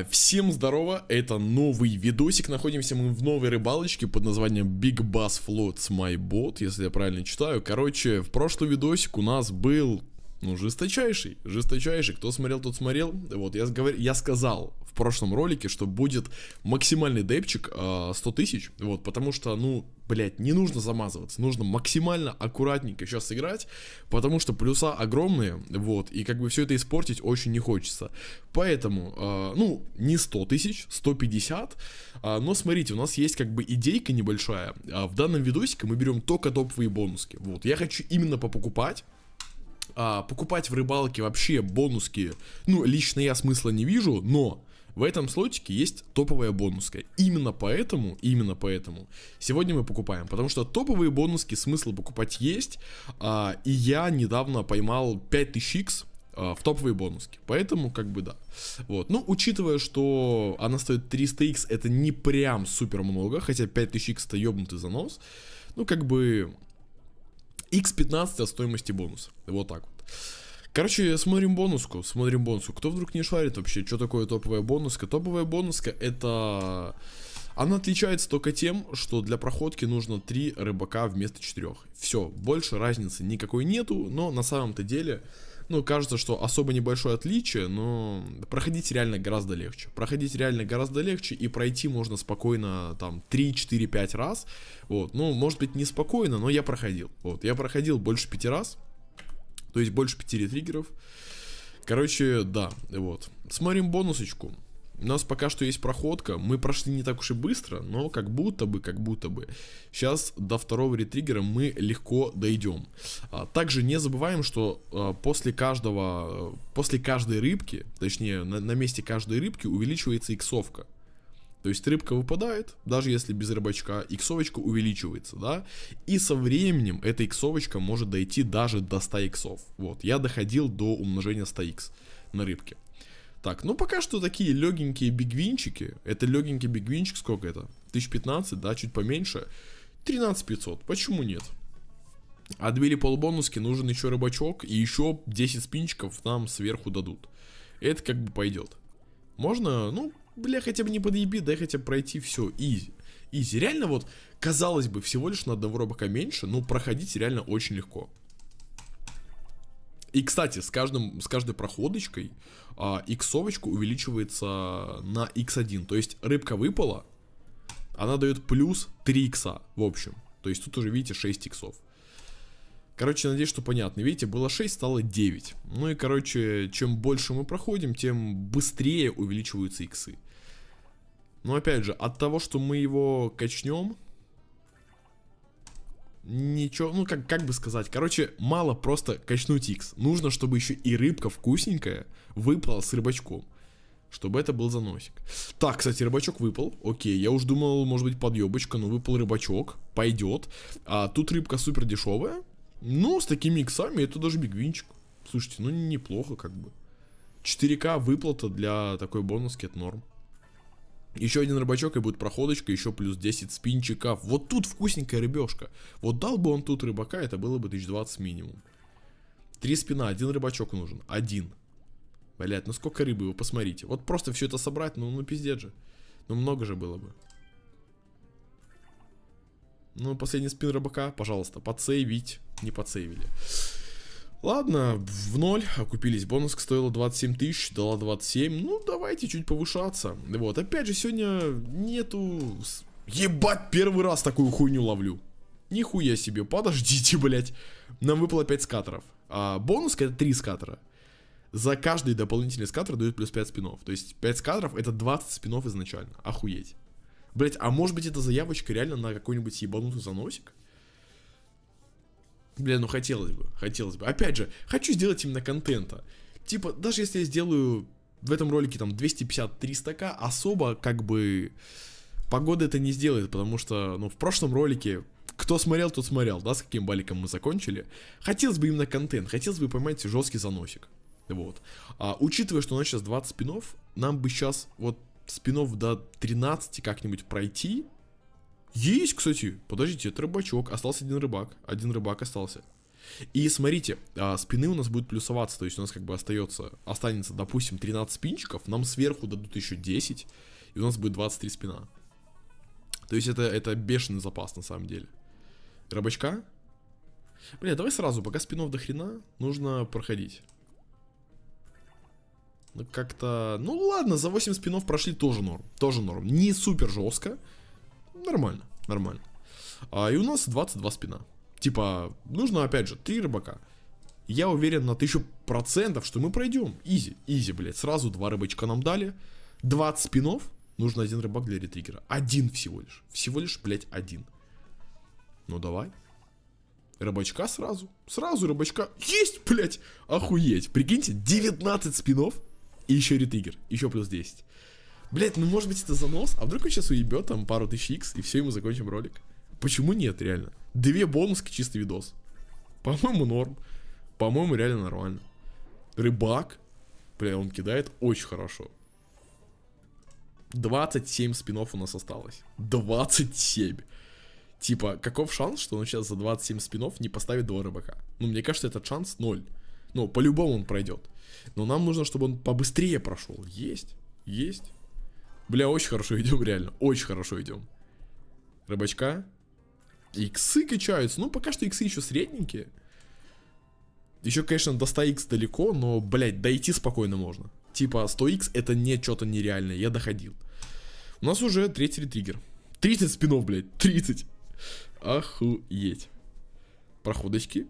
Всем здорово, это новый видосик, находимся мы в новой рыбалочке под названием Big Bass Floats My Boat, если я правильно читаю. Короче, в прошлый видосик у нас был, жесточайший, кто смотрел, тот смотрел. Вот, я сказал в прошлом ролике, что будет максимальный депчик 100 тысяч, вот, потому что, не нужно замазываться, нужно максимально аккуратненько сейчас играть, потому что плюса огромные, вот, и все это испортить очень не хочется. Поэтому, не 100 тысяч, 150, но смотрите, у нас есть идейка небольшая. В данном видосике мы берем только топовые бонуски, вот, я хочу именно покупать в рыбалке вообще бонуски, лично я смысла не вижу, но в этом слотике есть топовая бонуска. Именно поэтому сегодня мы покупаем, потому что топовые бонуски смысл покупать есть, и я недавно поймал 5000X в топовые бонуски, поэтому да. Вот, учитывая, что она стоит 300X, это не прям супер много, хотя 5000X это ёбнутый занос, X15 от стоимости бонуса. Вот так вот. Короче, смотрим бонуску. Кто вдруг не шарит вообще, что такое топовая бонуска? Топовая бонуска это... Она отличается только тем, что для проходки нужно 3 рыбака вместо 4. Все, больше разницы никакой нету, но на самом-то деле... кажется, что особо небольшое отличие, но проходить реально гораздо легче. И пройти можно спокойно, 3, 4, 5 раз. Вот, может быть не спокойно, но я проходил. Вот, я проходил больше 5 раз, то есть больше 5 ретриггеров. Короче, да, вот. Смотрим бонусочку. У нас пока что есть проходка, мы прошли не так уж и быстро, но как будто бы. Сейчас до второго ретриггера мы легко дойдем. Также не забываем, что после каждой рыбки, точнее на месте каждой рыбки увеличивается иксовка. То есть рыбка выпадает, даже если без рыбачка, иксовочка увеличивается, да, и со временем эта иксовочка может дойти даже до 100 иксов. Вот, я доходил до умножения 100 икс на рыбке. Так, пока что такие легенькие бигвинчики. Это легенький бигвинчик, сколько это? 1015, да, чуть поменьше. 13500, почему нет? А 2 полбонуски нужен еще рыбачок, и еще 10 спинчиков нам сверху дадут. Это пойдет. Можно, хотя бы не подъеби, дай хотя бы пройти все, изи. Реально казалось бы, всего лишь на одного рыбака меньше, но проходить реально очень легко. И, кстати, с каждой проходочкой иксовочка увеличивается на x1. То есть рыбка выпала, она дает плюс 3 икса, в общем. То есть тут уже, видите, 6 иксов. Короче, надеюсь, что понятно. Видите, было 6, стало 9. Чем больше мы проходим, тем быстрее увеличиваются иксы. Но опять же, от того, что мы его качнем... Ничего, как бы сказать, мало просто качнуть X. Нужно, чтобы еще и рыбка вкусненькая выпала с рыбачком, чтобы это был заносик. Так, кстати, рыбачок выпал. Окей, я уж думал, может быть подъебочка, но выпал рыбачок. Пойдет. А тут рыбка супер дешевая. С такими иксами это даже бигвинчик. Слушайте, неплохо 4К выплата для такой бонуски, это норм. Еще один рыбачок и будет проходочка, еще плюс 10 спинчиков. Вот тут вкусненькая рыбешка. Вот дал бы он тут рыбака, это было бы 1020 минимум. 3 спина, 1 рыбачок нужен. 1. Блять, сколько рыбы, вы посмотрите. Вот просто все это собрать, пиздец же. Много же было бы. Последний спин рыбака, пожалуйста, подсейвить. Не подсейвили. Ладно, в 0 окупились. Бонуска стоила 27 тысяч, дала 27. Давайте чуть повышаться. Вот, опять же, сегодня нету... Ебать, первый раз такую хуйню ловлю. Нихуя себе, подождите, блять. Нам выпало 5 скатеров. А бонуска это 3 скатера. За каждый дополнительный скатер дают плюс 5 спинов. То есть 5 скатеров это 20 спинов изначально. Охуеть. Блять, а может быть это заявочка реально на какой-нибудь ебанутый заносик? Хотелось бы. Опять же, хочу сделать именно контента. Даже если я сделаю в этом ролике 250-300к, особо погода это не сделает, потому что, в прошлом ролике, кто смотрел, тот смотрел, да, с каким баликом мы закончили. Хотелось бы именно контент, хотелось бы поймать жесткий заносик. Вот. Учитывая, что у нас сейчас 20 спинов, нам бы сейчас спинов до 13 как-нибудь пройти. Есть, кстати. Подождите, это рыбачок. Остался один рыбак. Один рыбак остался. И смотрите, спины у нас будут плюсоваться, то есть у нас как бы останется, допустим, 13 спинчиков, нам сверху дадут еще 10, и у нас будет 23 спина. То есть это бешеный запас на самом деле. Рыбачка? Бля, давай сразу, пока спинов до хрена, нужно проходить. Ну как-то, ну ладно, за 8 спинов прошли тоже норм. Не супер жестко, нормально. И у нас 22 спина. Типа, нужно опять же 3 рыбака. Я уверен на 1000%, что мы пройдем. Изи, блядь. Сразу 2 рыбачка нам дали. 20 спинов. Нужно 1 рыбак для ретриггера. 1 всего лишь. Всего лишь, блядь, 1. Ну давай. Рыбачка сразу. Сразу рыбачка. Есть, блядь. Охуеть. Прикиньте, 19 спинов. И еще ретриггер. Еще плюс 10. Блядь, ну может быть это занос. А вдруг он сейчас уебет там пару тысяч икс. И все, и мы закончим ролик. Почему нет, реально? 2 бонуски, чистый видос. По-моему, норм. По-моему, реально нормально. Рыбак. Бля, он кидает очень хорошо. 27 спинов у нас осталось. 27. Типа, каков шанс, что он сейчас за 27 спинов не поставит 2 рыбака? Ну, мне кажется, этот шанс 0. Ну, по-любому он пройдет. Но нам нужно, чтобы он побыстрее прошел. Есть. Бля, очень хорошо идем, реально. Очень хорошо идем. Рыбачка. Иксы качаются. Ну, пока что иксы еще средненькие. Еще, конечно, до 100х далеко, но, блядь, дойти спокойно можно. Типа, 100х это не что-то нереальное. Я доходил. У нас уже 3-й ретриггер. 30 спинов, блядь. 30. Охуеть. Проходочки.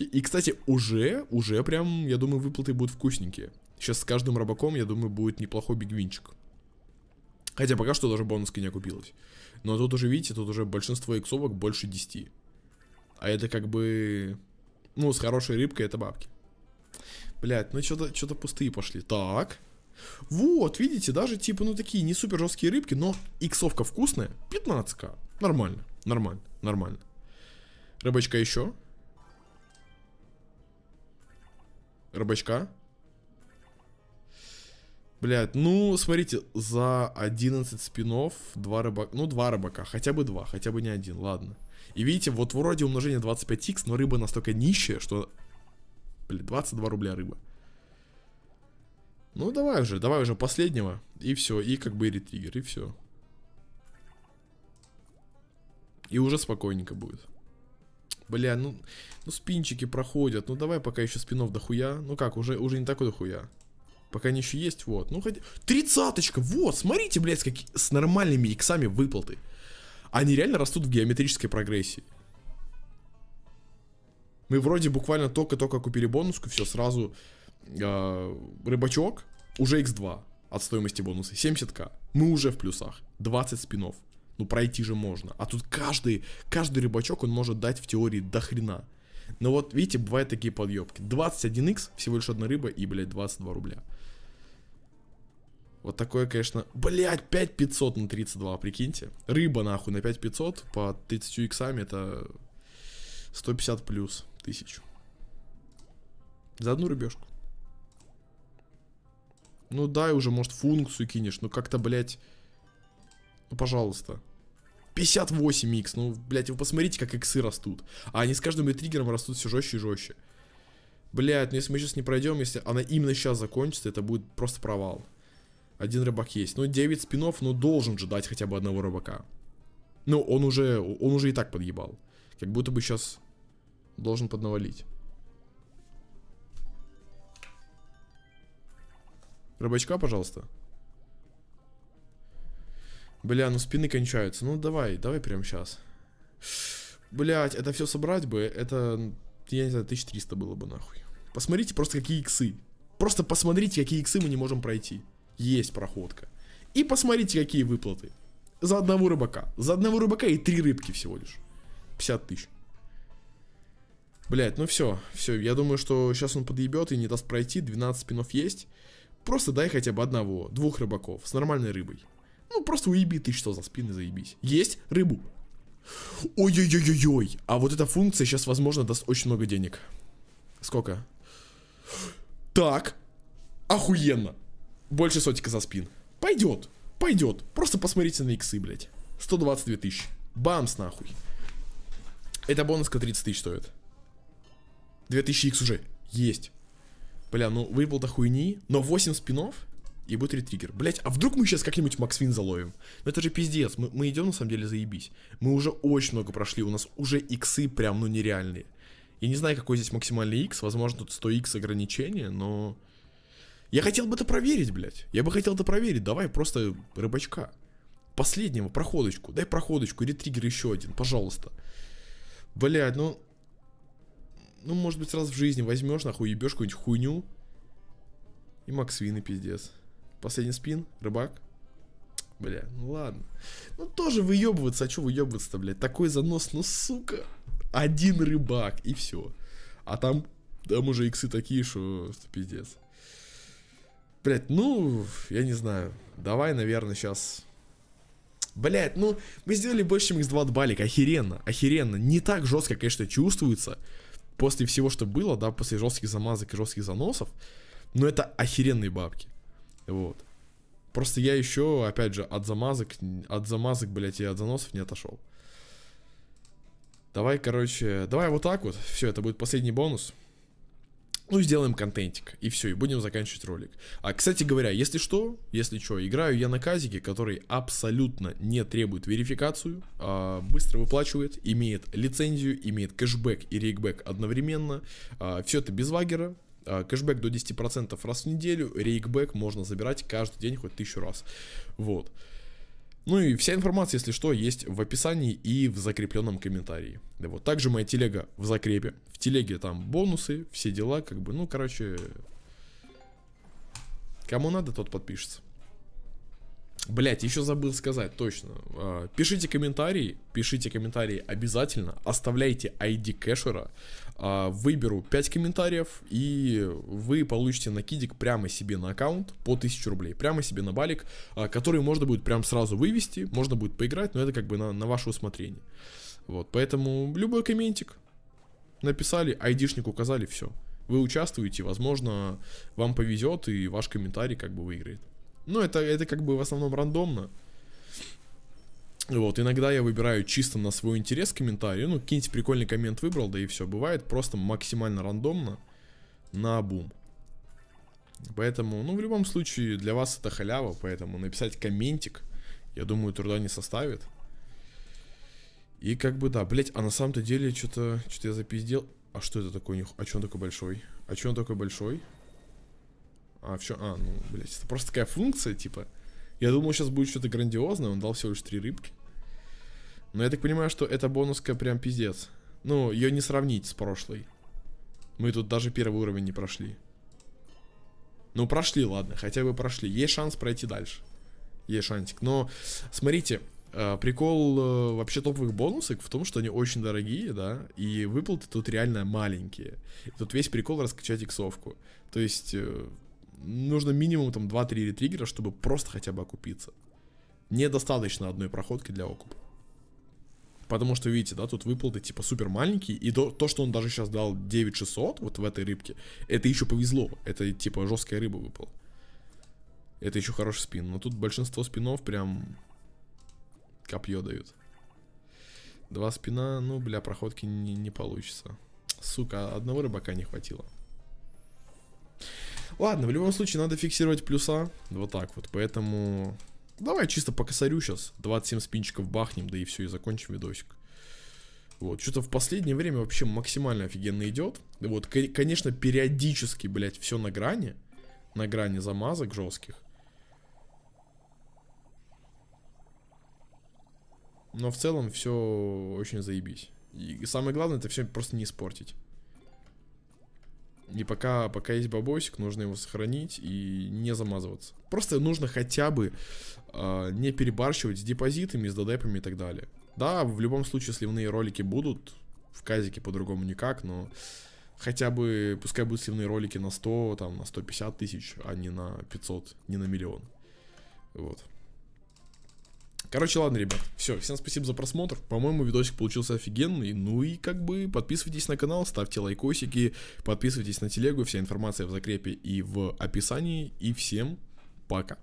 И, кстати, уже прям, я думаю, выплаты будут вкусненькие. Сейчас с каждым рыбаком, я думаю, будет неплохой бигвинчик. Хотя пока что даже бонуска не окупилась. Но тут уже, видите, тут уже большинство иксовок больше 10. А это как бы... Ну, с хорошей рыбкой это бабки. Блять, ну что-то пустые пошли. Так. Вот, видите, даже типа, ну такие не супер жесткие рыбки, но иксовка вкусная. 15к. Нормально. Рыбачка еще. Рыбачка. Блядь, ну, смотрите, за 11 спинов 2 рыбака. Ну, 2 рыбака, хотя бы 2, хотя бы не 1, ладно. И видите, вот вроде умножение 25х, но рыба настолько нищая, что... Блядь, 22 рубля рыба. Ну, давай уже последнего. И все, и как бы ретриггер, и все. И уже спокойненько будет. Бля, ну спинчики проходят. Ну, давай пока еще спинов дохуя. Ну как, уже не такой дохуя. Пока они еще есть, вот. Ну, хоть... 30-очка, вот, смотрите, блядь, с нормальными иксами выплаты. Они реально растут в геометрической прогрессии. Мы вроде буквально только купили бонуску, все, сразу рыбачок, уже x2 от стоимости бонуса, 70к. Мы уже в плюсах, 20 спинов. Ну, пройти же можно. А тут каждый рыбачок, он может дать в теории до хрена. Но вот, видите, бывают такие подъебки. 21х, всего лишь одна рыба и, блядь, 22 рубля. Вот такое, конечно... Блядь, 5500 на 32, прикиньте. Рыба, нахуй, на 5500 по 30 иксами это 150 плюс 1000. За одну рыбешку. Ну дай уже, может, функцию кинешь. Ну как-то, блядь... Ну, пожалуйста. 58х, ну, блядь, вы посмотрите, как иксы растут. А они с каждым ретриггером растут все жестче и жестче. Блядь, ну если мы сейчас не пройдем, если она именно сейчас закончится, это будет просто провал. Один рыбак есть. Ну, 9 спинов, ну, должен же дать хотя бы одного рыбака. Ну, он уже и так подъебал. Как будто бы сейчас должен поднавалить. Рыбачка, пожалуйста. Бля, ну спины кончаются. Ну, давай прямо сейчас. Блять, это все собрать бы, это, я не знаю, 1300 было бы нахуй. Посмотрите просто, какие иксы. Просто посмотрите, какие иксы мы не можем пройти. Есть проходка. И посмотрите, какие выплаты. За одного рыбака. За одного рыбака и 3 рыбки всего лишь. 50 тысяч. Блять, ну все. Я думаю, что сейчас он подъебет и не даст пройти. 12 спинов есть. Просто дай хотя бы 1-2 рыбаков с нормальной рыбой. Ну, просто уеби ты что за спины, заебись. Есть рыбу. Ой-ой-ой-ой-ой. А вот эта функция сейчас, возможно, даст очень много денег. Сколько? Так. Охуенно. Больше сотика за спин. Пойдет. Просто посмотрите на иксы, блядь. 122 тысячи. Бамс, нахуй. Эта бонуска 30 тысяч стоит. 2000 X уже есть. Бля, ну выпал-то хуйни, но 8 спинов и будет ретриггер. Блять, а вдруг мы сейчас как-нибудь Максвин заловим? Ну это же пиздец, мы идем на самом деле заебись. Мы уже очень много прошли, у нас уже иксы прям, ну нереальные. Я не знаю, какой здесь максимальный икс, возможно тут 100 икс ограничения, но... Я хотел бы это проверить, блять. Я бы хотел это проверить, давай просто рыбачка. Последнего, проходочку, дай проходочку, ретриггер еще один, пожалуйста. Блять, ну... Ну, может быть, раз в жизни возьмешь, нахуй, ебешь какую-нибудь хуйню. И Максвин, и пиздец. Последний спин, рыбак. Бля, ну ладно. Ну, тоже выебываться, а что выебываться-то, блядь? Такой занос, ну, сука. Один рыбак, и все. А там уже иксы такие, что пиздец. Блядь, ну, я не знаю. Давай, наверное, сейчас... Блядь, ну, мы сделали больше, чем x2 от балик. Охеренно, охеренно. Не так жестко, конечно, чувствуется. После всего, что было, да, после жестких замазок и жестких заносов. Но это охеренные бабки. Вот. Просто я еще, опять же, от замазок, блядь, и от заносов не отошел. Давай, короче, давай вот так вот. Все, это будет последний бонус. Ну, сделаем контентик. И все, и будем заканчивать ролик. А, кстати говоря, если что, играю я на казике, который абсолютно не требует верификацию, быстро выплачивает, имеет лицензию, имеет кэшбэк и рейкбэк одновременно. Все это без вагера. Кэшбэк до 10% раз в неделю, рейкбэк можно забирать каждый день хоть 1000 раз. Вот. Ну и вся информация, если что, есть в описании и в закрепленном комментарии. Вот. Также моя телега в закрепе. В телеге там бонусы, все дела, как бы, ну, короче, кому надо, тот подпишется. Блять, еще забыл сказать, точно. Пишите комментарии обязательно. Оставляйте ID кэшера. Выберу 5 комментариев, и вы получите накидик прямо себе на аккаунт по 1000 рублей. Прямо себе на балик, который можно будет прям сразу вывести, можно будет поиграть, но это как бы на ваше усмотрение. Вот, поэтому любой комментик написали, айдишник указали, все. Вы участвуете, возможно, вам повезет, и ваш комментарий как бы выиграет. Ну, это как бы в основном рандомно. Вот, иногда я выбираю чисто на свой интерес комментарий. Ну, какой-нибудь прикольный коммент выбрал, да и все. Бывает просто максимально рандомно на бум. Поэтому, ну, в любом случае, для вас это халява. Поэтому написать комментик, я думаю, труда не составит. И как бы, да, блять, а на самом-то деле, что-то я запиздел. А что это такое? А что он такой большой? Ну, блять, это просто такая функция, типа. Я думал, сейчас будет что-то грандиозное, он дал всего лишь 3 рыбки. Но я так понимаю, что эта бонуска прям пиздец. Ну, ее не сравнить с прошлой. Мы тут даже первый уровень не прошли. Ну, прошли, ладно, хотя бы прошли. Есть шанс пройти дальше. Есть шансик. Но, смотрите, прикол вообще топовых бонусок в том, что они очень дорогие, да, и выплаты тут реально маленькие. И тут весь прикол раскачать иксовку. То есть... нужно минимум там 2-3 ретриггера, чтобы просто хотя бы окупиться. Недостаточно одной проходки для окупа. Потому что, видите, да, тут выплаты типа супер маленькие. И то, что он даже сейчас дал 9600 вот в этой рыбке, это еще повезло. Это типа жесткая рыба выпала. Это еще хороший спин. Но тут большинство спинов прям копье дают. 2 спина, ну, бля, проходки не получится. Сука, одного рыбака не хватило. Ладно, в любом случае надо фиксировать плюса. Вот так вот, поэтому... Давай чисто по косарю сейчас 27 спинчиков бахнем, да и все, и закончим видосик. Вот, что-то в последнее время вообще максимально офигенно идет. Вот, конечно, периодически, блять, все на грани. На грани замазок жестких. Но в целом все очень заебись. И самое главное, это все просто не испортить. И пока есть бабосик, нужно его сохранить и не замазываться. Просто нужно хотя бы не перебарщивать с депозитами, с додепами и так далее. Да, в любом случае сливные ролики будут. В казике по-другому никак, но хотя бы, пускай будут сливные ролики на 100, там, на 150 тысяч, а не на 500, не на миллион. Вот. Короче, ладно, ребят, все, всем спасибо за просмотр. По-моему, видосик получился офигенный. Ну и как бы подписывайтесь на канал, ставьте лайкосики, подписывайтесь на телегу. Вся информация в закрепе и в описании. И всем пока.